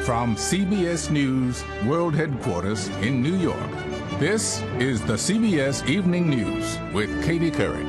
From CBS News World Headquarters in New York, this is the CBS Evening News with Katie Curry.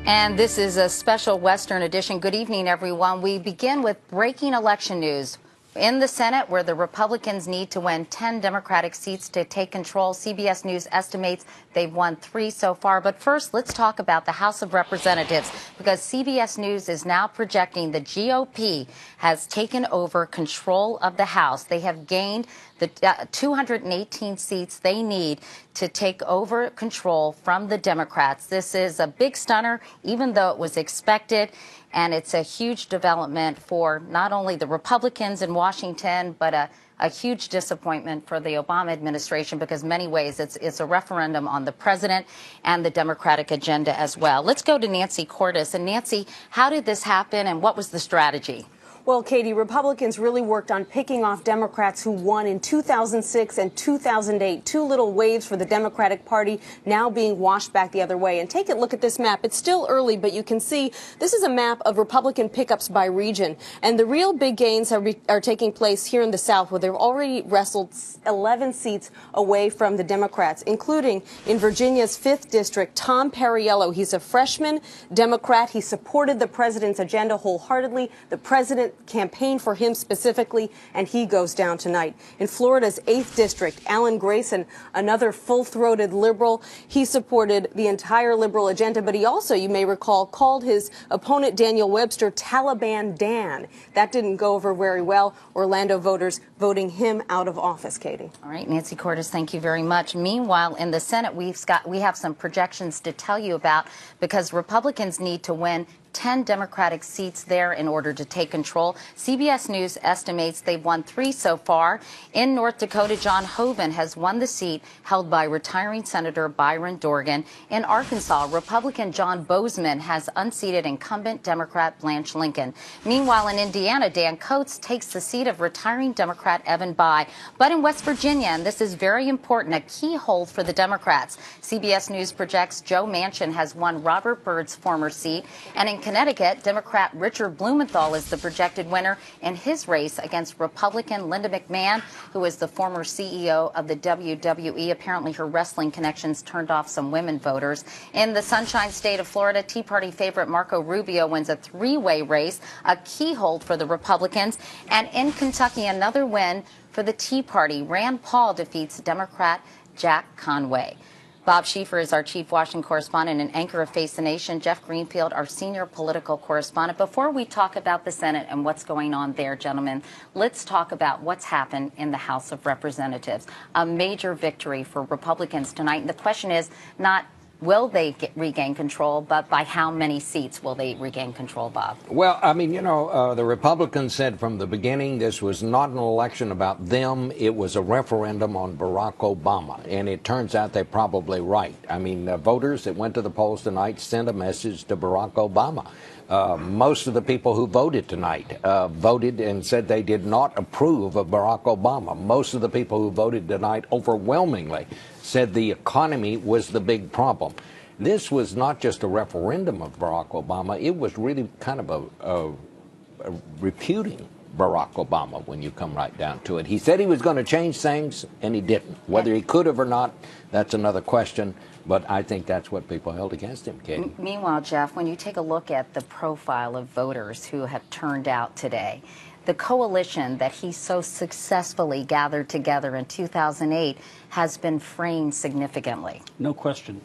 And this is a special Western edition. Good evening, everyone. We begin with breaking election news. In the Senate, where the Republicans need to win 10 Democratic seats to take control, CBS News estimates they've won 3 so far. But first, let's talk about the House of Representatives, because CBS News is now projecting the GOP has taken over control of the House. They have gained the 218 seats they need to take over control from the Democrats. This is a big stunner, even though it was expected. And it's a huge development for not only the Republicans in Washington, but a huge disappointment for the Obama administration, because in many ways it's a referendum on the president and the Democratic agenda as well. Let's go to Nancy Cordes. And Nancy, how did this happen and what was the strategy? Well, Katie, Republicans really worked on picking off Democrats who won in 2006 and 2008. 2 little waves for the Democratic Party now being washed back the other way. And take a look at this map. It's still early, but you can see this is a map of Republican pickups by region. And the real big gains are taking place here in the South, where they've already wrestled 11 seats away from the Democrats, including in Virginia's 5th District, Tom Perriello. He's a freshman Democrat. He supported the president's agenda wholeheartedly. The president campaigned for him specifically, and he goes down tonight. In Florida's 8th District, Alan Grayson, another full-throated liberal, he supported the entire liberal agenda, but he also, you may recall, called his opponent Daniel Webster Taliban Dan. That didn't go over very well. Orlando voters voting him out of office, Katie. All right, Nancy Cordes, thank you very much. Meanwhile, in the Senate, we have some projections to tell you about, because Republicans need to win 10 Democratic seats there in order to take control. CBS News estimates they've won 3 so far. In North Dakota, John Hoeven has won the seat held by retiring Senator Byron Dorgan. In Arkansas, Republican John Bozeman has unseated incumbent Democrat Blanche Lincoln. Meanwhile, in Indiana, Dan Coates takes the seat of retiring Democrat Evan Bayh. But in West Virginia, and this is very important, a key hold for the Democrats, CBS News projects Joe Manchin has won Robert Byrd's former seat. And in Connecticut, Democrat Richard Blumenthal is the projected winner in his race against Republican Linda McMahon, who is the former CEO of the WWE. Apparently, her wrestling connections turned off some women voters. In the Sunshine State of Florida, Tea Party favorite Marco Rubio wins a 3-way race, a key hold for the Republicans. And in Kentucky, another win for the Tea Party. Rand Paul defeats Democrat Jack Conway. Bob Schieffer is our chief Washington correspondent and anchor of Face the Nation. Jeff Greenfield, our senior political correspondent. Before we talk about the Senate and what's going on there, gentlemen, let's talk about what's happened in the House of Representatives. A major victory for Republicans tonight. And the question is not will they regain control, but by how many seats will they regain control, Bob? Well, I mean, the Republicans said from the beginning this was not an election about them. It was a referendum on Barack Obama. And it turns out they're probably right. I mean, voters that went to the polls tonight sent a message to Barack Obama. Most of the people who voted tonight voted and said they did not approve of Barack Obama. Most of the people who voted tonight overwhelmingly said the economy was the big problem. This was not just a referendum of Barack Obama. It was really kind of a reputing Barack Obama when you come right down to it. He said he was going to change things, and he didn't. Whether he could have or not, that's another question. But I think that's what people held against him, Katie. Meanwhile, Jeff, when you take a look at the profile of voters who have turned out today, the coalition that he so successfully gathered together in 2008 has been framed significantly. No question.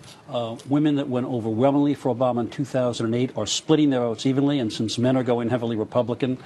Women that went overwhelmingly for Obama in 2008 are splitting their votes evenly, and since men are going heavily Republican,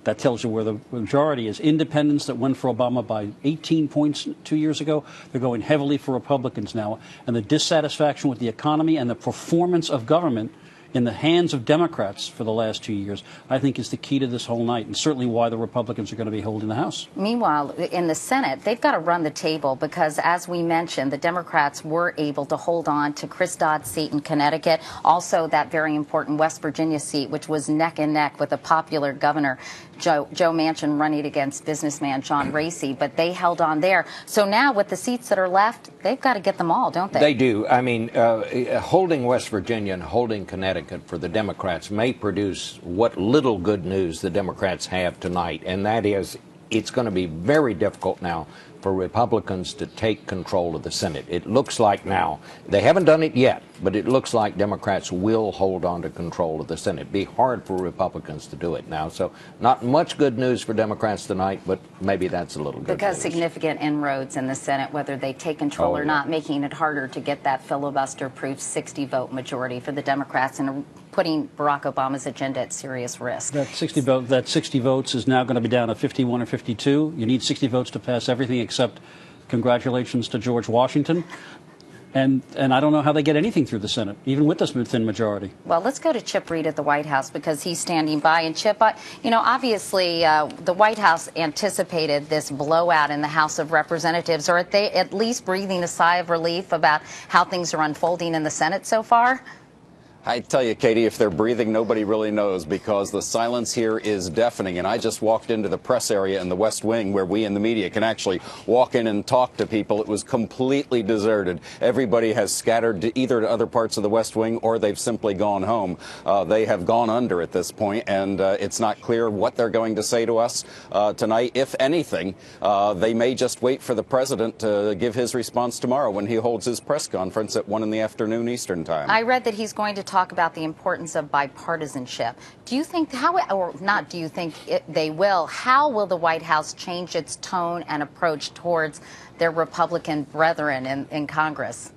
that tells you where the majority is. Independents that went for Obama by 18 points 2 years ago, they're going heavily for Republicans now. And the dissatisfaction with the economy and the performance of government in the hands of Democrats for the last 2 years, I think is the key to this whole night, and certainly why the Republicans are going to be holding the House. Meanwhile, in the Senate, they've got to run the table because, as we mentioned, the Democrats were able to hold on to Chris Dodd's seat in Connecticut, also that very important West Virginia seat, which was neck and neck with a popular governor, Joe Manchin, running against businessman John Racy, but they held on there. So now with the seats that are left, they've got to get them all, don't they? They do. I mean, holding West Virginia and holding Connecticut for the Democrats may produce what little good news the Democrats have tonight, and that is it's going to be very difficult now for Republicans to take control of the Senate. It looks like now, they haven't done it yet, but it looks like Democrats will hold on to control of the Senate. It'd be hard for Republicans to do it now. So not much good news for Democrats tonight, but maybe that's a little good because news. Significant inroads in the Senate, whether they take control or not, making it harder to get that filibuster-proof 60-vote majority for the Democrats and putting Barack Obama's agenda at serious risk. That 60 votes is now going to be down to 51 or 52. You need 60 votes to pass everything except congratulations to George Washington. And I don't know how they get anything through the Senate, even with this thin majority. Well, let's go to Chip Reed at the White House because he's standing by. And Chip, obviously the White House anticipated this blowout in the House of Representatives. Or are they at least breathing a sigh of relief about how things are unfolding in the Senate so far? I tell you, Katie, if they're breathing, nobody really knows because the silence here is deafening. And I just walked into the press area in the West Wing where we in the media can actually walk in and talk to people. It was completely deserted. Everybody has scattered to either to other parts of the West Wing or they've simply gone home. They have gone under at this point, and it's not clear what they're going to say to us tonight. If anything, they may just wait for the president to give his response tomorrow when he holds his press conference at 1 in the afternoon Eastern time. I read that he's going to talk about the importance of bipartisanship. Do you think they will? How will the White House change its tone and approach towards their Republican brethren in Congress?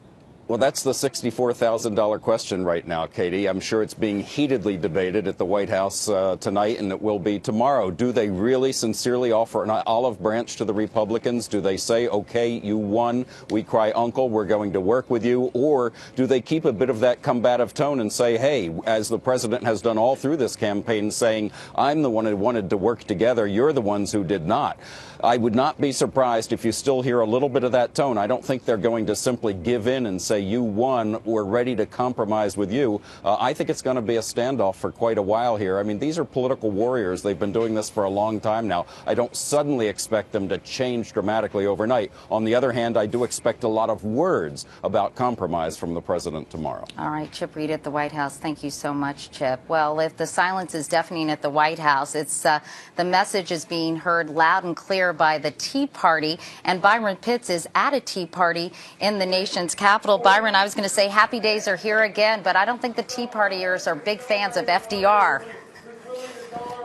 Well, that's the $64,000 question right now, Katie. I'm sure it's being heatedly debated at the White House tonight, and it will be tomorrow. Do they really sincerely offer an olive branch to the Republicans? Do they say, okay, you won, we cry uncle, we're going to work with you? Or do they keep a bit of that combative tone and say, hey, as the president has done all through this campaign, saying, I'm the one who wanted to work together, you're the ones who did not? I would not be surprised if you still hear a little bit of that tone. I don't think they're going to simply give in and say, you won, we're ready to compromise with you. I think it's going to be a standoff for quite a while here. I mean, these are political warriors. They've been doing this for a long time now. I don't suddenly expect them to change dramatically overnight. On the other hand, I do expect a lot of words about compromise from the president tomorrow. All right, Chip Reed at the White House. Thank you so much, Chip. Well, if the silence is deafening at the White House, it's the message is being heard loud and clear by the Tea Party, and Byron Pitts is at a Tea Party in the nation's capital. Byron, I was going to say happy days are here again, but I don't think the Tea Partiers are big fans of FDR.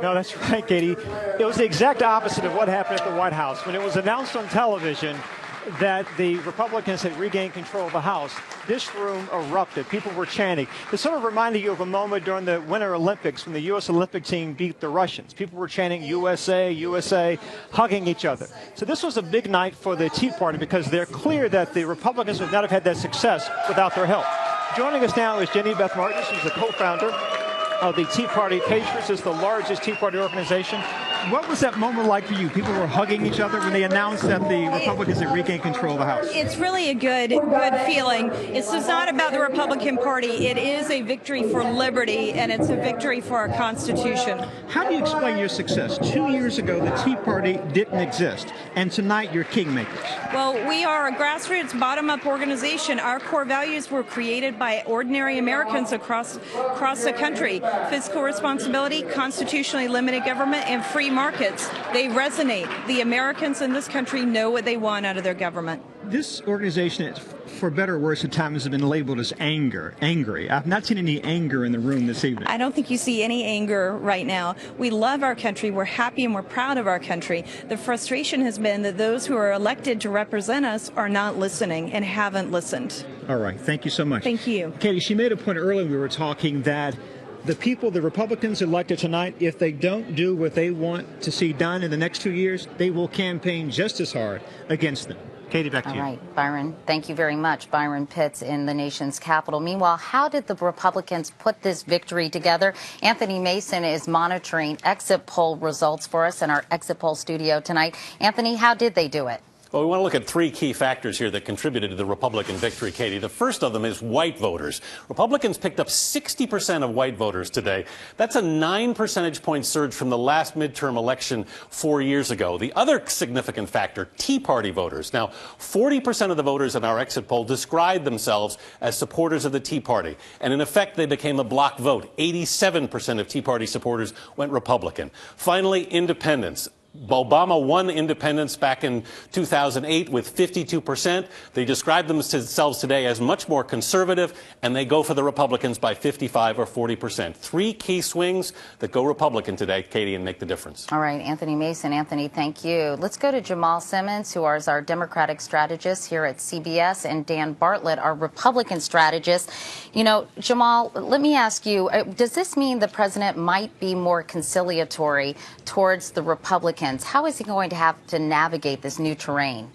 No, that's right, Katie. It was the exact opposite of what happened at the White House. When it was announced on television that the Republicans had regained control of the House, this room erupted. People were chanting. It sort of reminded you of a moment during the Winter Olympics when the U.S. Olympic team beat the Russians. People were chanting USA, USA, hugging each other. So this was a big night for the Tea Party because they're clear that the Republicans would not have had that success without their help. Joining us now is Jenny Beth Martin. She's the co-founder of the Tea Party Patriots. It's the largest Tea Party organization. What was that moment like for you? People were hugging each other when they announced that the Republicans had regained control of the House. It's really a good feeling. It's just not about the Republican Party. It is a victory for liberty, and it's a victory for our Constitution. How do you explain your success? 2 years ago, the Tea Party didn't exist, and tonight you're kingmakers. Well, we are a grassroots, bottom-up organization. Our core values were created by ordinary Americans across the country. Fiscal responsibility, constitutionally limited government, and free markets. They resonate. The Americans in this country know what they want out of their government. This organization, for better or worse at times, has been labeled as angry. I've not seen any anger in the room this evening. I don't think you see any anger right now. We love our country. We're happy and we're proud of our country. The frustration has been that those who are elected to represent us are not listening and haven't listened. All right. Thank you so much. Thank you. Katie, she made a point earlier when we were talking that the people, the Republicans elected tonight, if they don't do what they want to see done in the next 2 years, they will campaign just as hard against them. Katie, back to you. All right, Byron, thank you very much. Byron Pitts in the nation's capital. Meanwhile, how did the Republicans put this victory together? Anthony Mason is monitoring exit poll results for us in our exit poll studio tonight. Anthony, how did they do it? Well, we want to look at three key factors here that contributed to the Republican victory, Katie. The first of them is white voters. Republicans picked up 60% of white voters today. That's a 9 percentage point surge from the last midterm election 4 years ago. The other significant factor, Tea Party voters. Now, 40% of the voters in our exit poll described themselves as supporters of the Tea Party. And in effect, they became a block vote. 87% of Tea Party supporters went Republican. Finally, independents. Obama won independence back in 2008 with 52%. They describe themselves today as much more conservative, and they go for the Republicans by 55 or 40%. Three key swings that go Republican today, Katie, and make the difference. All right, Anthony Mason. Anthony, thank you. Let's go to Jamal Simmons, who is our Democratic strategist here at CBS, and Dan Bartlett, our Republican strategist. You know, Jamal, let me ask you, does this mean the president might be more conciliatory towards the Republicans? How is he going to have to navigate this new terrain?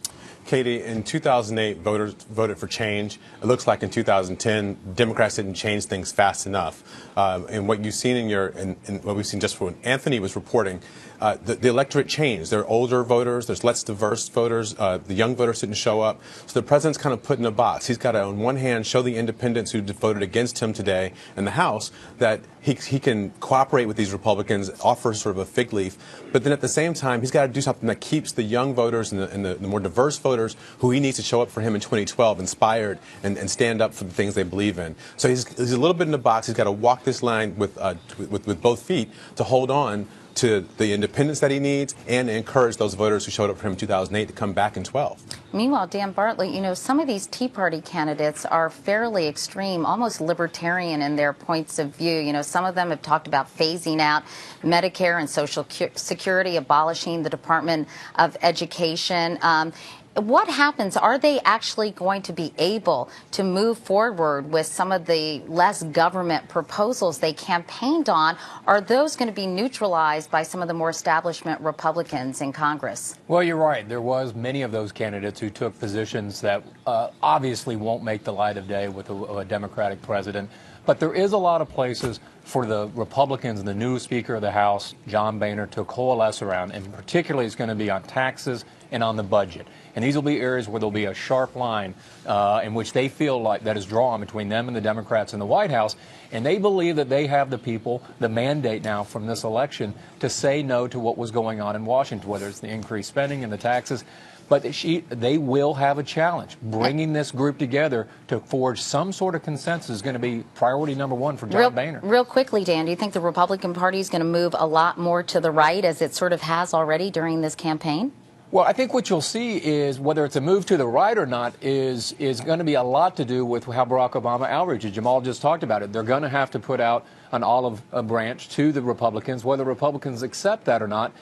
Katie, in 2008, voters voted for change. It looks like in 2010, Democrats didn't change things fast enough. And what you've seen in what we've seen just for what Anthony was reporting, the electorate changed. There are older voters, there's less diverse voters, the young voters didn't show up. So the president's kind of put in a box. He's got to, on one hand, show the independents who voted against him today in the House that he can cooperate with these Republicans, offer sort of a fig leaf. But then at the same time, he's got to do something that keeps the young voters and the more diverse voters who he needs to show up for him in 2012 inspired and stand up for the things they believe in. So he's a little bit in the box. He's got to walk this line with both feet to hold on to the independence that he needs and encourage those voters who showed up for him in 2008 to come back in 12. Meanwhile, Dan Bartlett, you know, some of these Tea Party candidates are fairly extreme, almost libertarian in their points of view. You know, some of them have talked about phasing out Medicare and Social Security, abolishing the Department of Education. What happens? Are they actually going to be able to move forward with some of the less government proposals they campaigned on? Are those going to be neutralized by some of the more establishment Republicans in Congress? Well, you're right. There was many of those candidates who took positions that obviously won't make the light of day with a Democratic president. But there is a lot of places for the Republicans and the new Speaker of the House, John Boehner, to coalesce around, and particularly it's going to be on taxes and on the budget. And these will be areas where there'll be a sharp line in which they feel like that is drawn between them and the Democrats in the White House. And they believe that they have the people, the mandate now from this election, to say no to what was going on in Washington, whether it's the increased spending and the taxes. But they will have a challenge. Bringing this group together to forge some sort of consensus is going to be priority number one for John Boehner. Real quickly, Dan, do you think the Republican Party is going to move a lot more to the right, as it sort of has already during this campaign? Well, I think what you'll see is whether it's a move to the right or not is going to be a lot to do with how Barack Obama outreaches. Jamal just talked about it. They're going to have to put out an olive branch to the Republicans. Whether Republicans accept that or not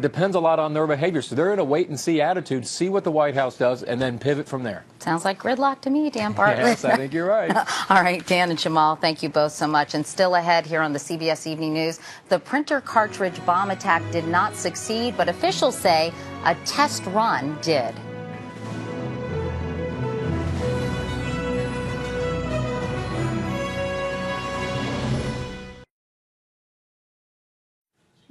depends a lot on their behavior. So they're in a wait-and-see attitude, see what the White House does, and then pivot from there. Sounds like gridlock to me, Dan Bartlett. Yes, I think you're right. All right, Dan and Jamal, thank you both so much. And still ahead here on the CBS Evening News, the printer cartridge bomb attack did not succeed, but officials say a test run did.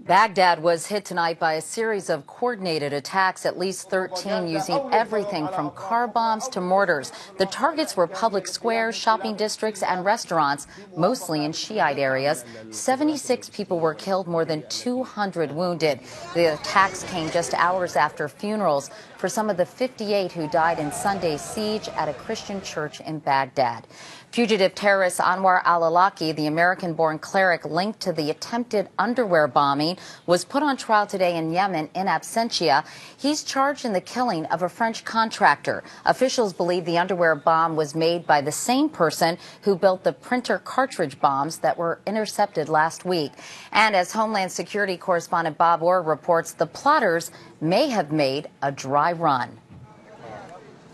Baghdad was hit tonight by a series of coordinated attacks, at least 13 using everything from car bombs to mortars. The targets were public squares, shopping districts, and restaurants, mostly in Shiite areas. 76 people were killed, more than 200 wounded. The attacks came just hours after funerals for some of the 58 who died in Sunday's siege at a Christian church in Baghdad. Fugitive terrorist Anwar al-Awlaki, the American-born cleric linked to the attempted underwear bombing, was put on trial today in Yemen in absentia. He's charged in the killing of a French contractor. Officials believe the underwear bomb was made by the same person who built the printer cartridge bombs that were intercepted last week. And as Homeland Security correspondent Bob Orr reports, the plotters may have made a dry run.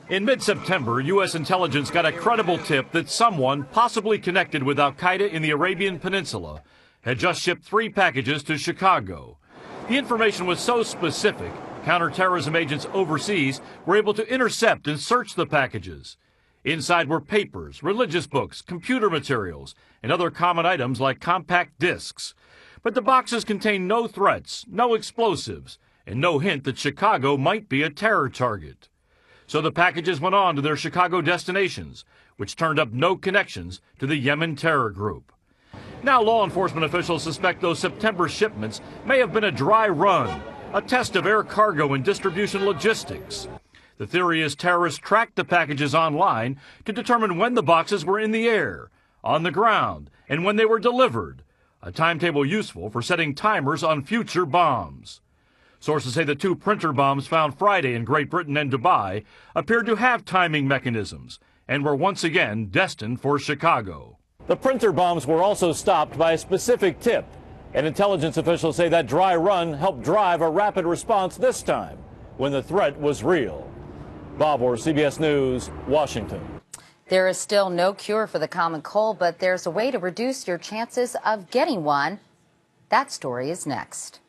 In mid-September, U.S. intelligence got a credible tip that someone, possibly connected with al-Qaeda in the Arabian Peninsula, had just shipped 3 packages to Chicago. The information was so specific, counterterrorism agents overseas were able to intercept and search the packages. Inside were papers, religious books, computer materials, and other common items like compact discs. But the boxes contained no threats, no explosives, and no hint that Chicago might be a terror target. So the packages went on to their Chicago destinations, which turned up no connections to the Yemen terror group. Now law enforcement officials suspect those September shipments may have been a dry run, a test of air cargo and distribution logistics. The theory is terrorists tracked the packages online to determine when the boxes were in the air, on the ground, and when they were delivered, a timetable useful for setting timers on future bombs. Sources say the two printer bombs found Friday in Great Britain and Dubai appeared to have timing mechanisms and were once again destined for Chicago. The printer bombs were also stopped by a specific tip, and intelligence officials say that dry run helped drive a rapid response this time, when the threat was real. Bob Orr, CBS News, Washington. There is still no cure for the common cold, but there's a way to reduce your chances of getting one. That story is next.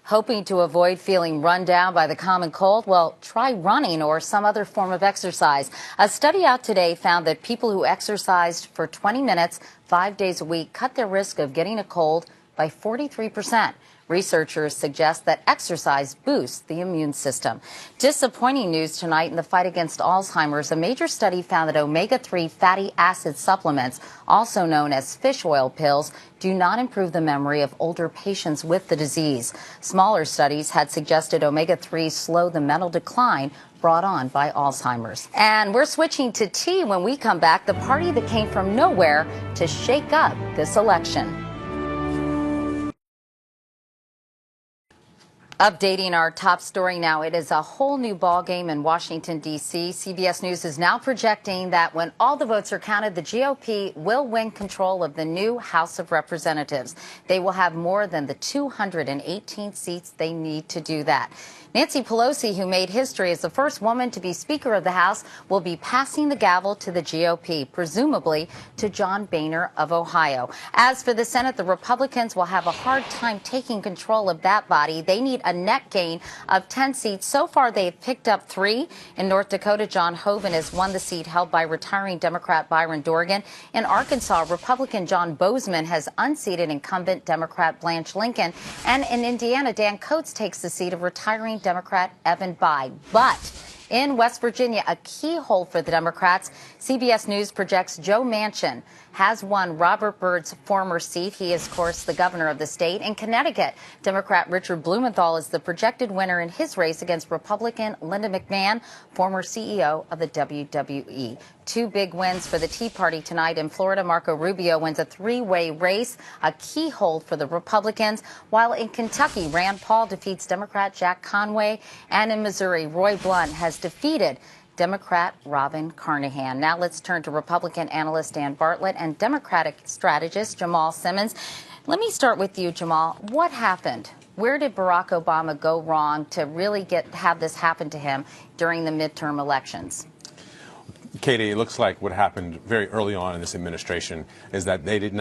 Hoping to avoid feeling run down by the common cold? Well, try running or some other form of exercise. A study out today found that people who exercised for 20 minutes 5 days a week cut their risk of getting a cold by 43%. Researchers suggest that exercise boosts the immune system. Disappointing news tonight in the fight against Alzheimer's. A major study found that omega-3 fatty acid supplements, also known as fish oil pills, do not improve the memory of older patients with the disease. Smaller studies had suggested omega-3 slow the mental decline brought on by Alzheimer's. And we're switching to tea when we come back, the party that came from nowhere to shake up this election. Updating our top story now, it is a whole new ballgame in Washington, D.C. CBS News is now projecting that when all the votes are counted, the GOP will win control of the new House of Representatives. They will have more than the 218 seats they need to do that. Nancy Pelosi, who made history as the first woman to be Speaker of the House, will be passing the gavel to the GOP, presumably to John Boehner of Ohio. As for the Senate, the Republicans will have a hard time taking control of that body. They need a net gain of 10 seats. So far, they've picked up 3. In North Dakota, John Hoeven has won the seat held by retiring Democrat Byron Dorgan. In Arkansas, Republican John Bozeman has unseated incumbent Democrat Blanche Lincoln. And in Indiana, Dan Coates takes the seat of retiring Democrat Evan Bayh. But in West Virginia, a key hole for the Democrats, CBS News projects Joe Manchin has won Robert Byrd's former seat. He is, of course, the governor of the state. In Connecticut, Democrat Richard Blumenthal is the projected winner in his race against Republican Linda McMahon, former CEO of the WWE. 2 big wins for the Tea Party tonight. In Florida, Marco Rubio wins a 3-way race, a key hold for the Republicans, while in Kentucky, Rand Paul defeats Democrat Jack Conway, and in Missouri, Roy Blunt has defeated Democrat Robin Carnahan. Now let's turn to Republican analyst Dan Bartlett and Democratic strategist Jamal Simmons. Let me start with you, Jamal. What happened? Where did Barack Obama go wrong to really have this happen to him during the midterm elections? Katie, it looks like what happened very early on in this administration is that they did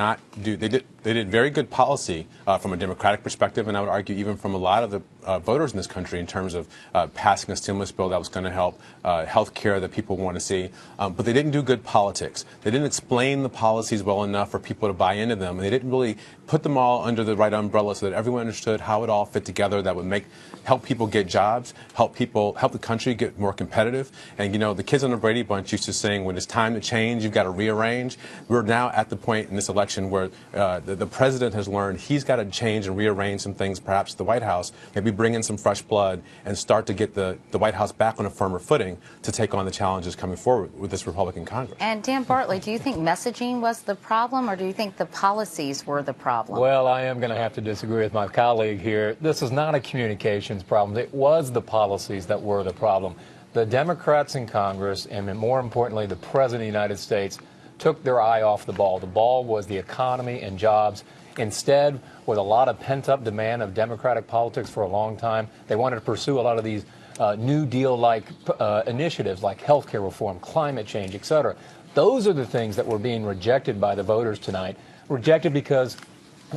very good policy from a Democratic perspective, and I would argue even from a lot of the voters in this country in terms of passing a stimulus bill that was going to help health care that people want to see. But they didn't do good politics. They didn't explain the policies well enough for people to buy into them, and they didn't really put them all under the right umbrella so that everyone understood how it all fit together that would help people get jobs, help the country get more competitive. And, you know, the kids on the Brady Bunch used to sing, when it's time to change, you've got to rearrange. We're now at the point in this election where the president has learned he's got to change and rearrange some things, perhaps the White House, maybe bring in some fresh blood and start to get the White House back on a firmer footing to take on the challenges coming forward with this Republican Congress. And Dan Bartlett, do you think messaging was the problem, or do you think the policies were the problem? Well, I am going to have to disagree with my colleague here. This is not a communications problem. It was the policies that were the problem. The Democrats in Congress, and more importantly, the President of the United States, took their eye off the ball. The ball was the economy and jobs. Instead, with a lot of pent-up demand of Democratic politics for a long time, they wanted to pursue a lot of these New Deal-like initiatives like health care reform, climate change, et cetera. Those are the things that were being rejected by the voters tonight. Rejected because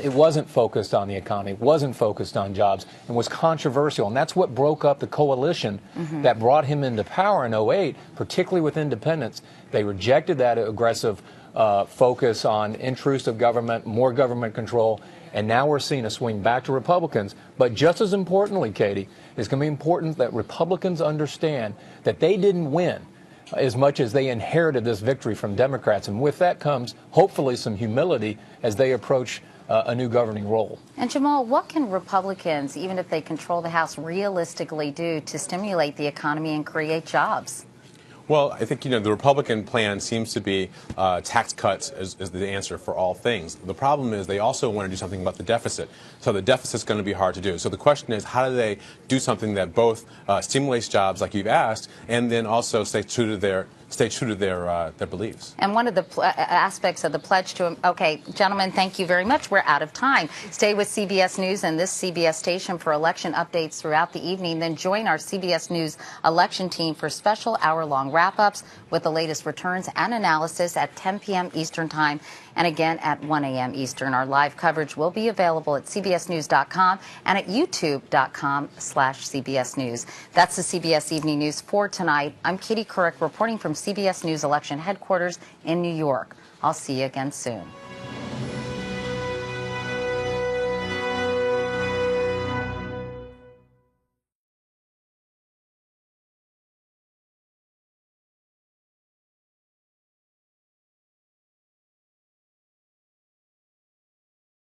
it wasn't focused on the economy, wasn't focused on jobs, and was controversial. And that's what broke up the coalition that brought him into power in 2008, particularly with independents. They rejected that aggressive focus on intrusive government, more government control, and now we're seeing a swing back to Republicans. But just as importantly, Katie, it's going to be important that Republicans understand that they didn't win as much as they inherited this victory from Democrats. And with that comes, hopefully, some humility as they approach a new governing role. And Jamal, what can Republicans, even if they control the House, realistically do to stimulate the economy and create jobs? Well, I think, the Republican plan seems to be tax cuts is the answer for all things. The problem is they also want to do something about the deficit. So the deficit's going to be hard to do. So the question is, how do they do something that both stimulates jobs, like you've asked, and then also stay true to their beliefs? And one of the aspects of the pledge to, okay, gentlemen, thank you very much. We're out of time. Stay with CBS News and this CBS station for election updates throughout the evening. Then join our CBS News election team for special hour-long wrap-ups with the latest returns and analysis at 10 p.m. Eastern Time and again at 1 a.m. Eastern. Our live coverage will be available at cbsnews.com and at youtube.com/CBS News. That's the CBS Evening News for tonight. I'm Katie Couric reporting from CBS News Election Headquarters in New York. I'll see you again soon.